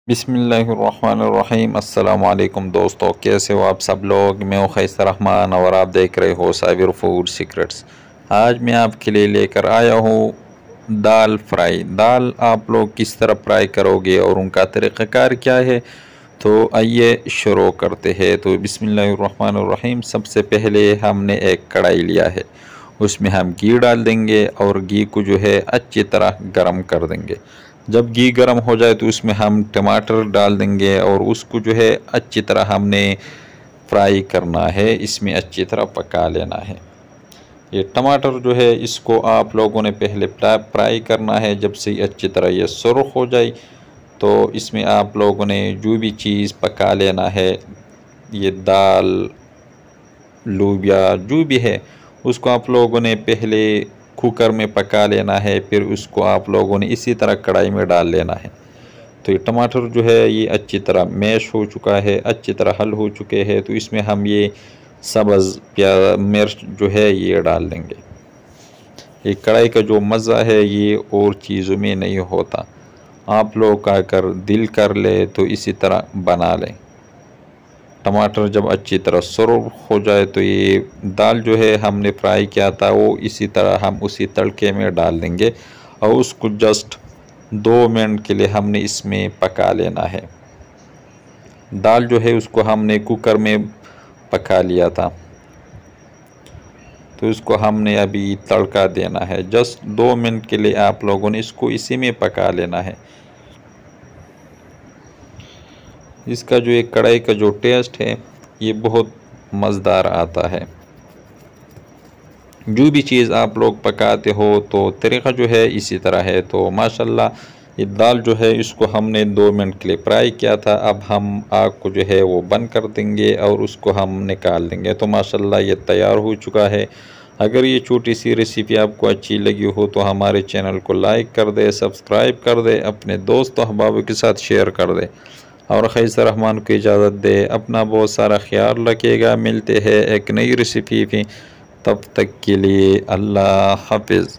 बिस्मिल्लाहिर्रहमानिर्रहीम। अस्सलाम वालेकुम दोस्तों, कैसे हो आप सब लोग। मैं हूं खैसर रहमान और आप देख रहे हो साबिर फूड सीक्रेट्स। आज मैं आपके लिए लेकर आया हूं दाल फ्राई। दाल आप लोग किस तरह फ्राई करोगे और उनका तरीक़ाकार क्या है, तो आइए शुरू करते हैं। तो बिस्मिल्लाहिर्रहमानिर्रहीम। सबसे पहले हमने एक कढ़ाई लिया है, उसमें हम घी डाल देंगे और घी को जो है अच्छी तरह गर्म कर देंगे। जब घी गर्म हो जाए तो उसमें हम टमाटर डाल देंगे और उसको जो है अच्छी तरह हमने फ्राई करना है, इसमें अच्छी तरह पका लेना है। ये टमाटर जो है इसको आप लोगों ने पहले फ्राई करना है। जब से अच्छी तरह ये सुर्ख हो जाए तो इसमें आप लोगों ने जो भी चीज़ पका लेना है, ये दाल लोबिया जो भी है उसको आप लोगों ने पहले कुकर में पका लेना है, फिर उसको आप लोगों ने इसी तरह कढ़ाई में डाल लेना है। तो ये टमाटर जो है ये अच्छी तरह मैश हो चुका है, अच्छी तरह हल हो चुके हैं। तो इसमें हम ये सब्ज़ प्याज मिर्च जो है ये डाल देंगे। ये कढ़ाई का जो मज़ा है ये और चीज़ों में नहीं होता। आप लोग का कर दिल कर ले तो इसी तरह बना लें। टमाटर जब अच्छी तरह सुर्ख हो जाए तो ये दाल जो है हमने फ्राई किया था वो इसी तरह हम उसी तड़के में डाल देंगे और उसको जस्ट 2 मिनट के लिए हमने इसमें पका लेना है। दाल जो है उसको हमने कुकर में पका लिया था, तो इसको हमने अभी तड़का देना है। जस्ट 2 मिनट के लिए आप लोगों ने इसको इसी में पका लेना है। इसका जो एक कढ़ाई का जो टेस्ट है ये बहुत मज़ेदार आता है। जो भी चीज़ आप लोग पकाते हो तो तरीक़ा जो है इसी तरह है। तो माशाल्लाह ये दाल जो है इसको हमने 2 मिनट के लिए फ्राई किया था। अब हम आग को जो है वो बंद कर देंगे और उसको हम निकाल देंगे। तो माशाल्लाह ये तैयार हो चुका है। अगर ये छोटी सी रेसिपी आपको अच्छी लगी हो तो हमारे चैनल को लाइक कर दे, सब्सक्राइब कर दे, अपने दोस्तों अहबाबों के साथ शेयर कर दे और खैसर रहमान को इजाज़त दे। अपना बहुत सारा ख्याल रखिएगा। मिलते हैं एक नई रेसिपी भी, तब तक के लिए अल्लाह हाफिज़।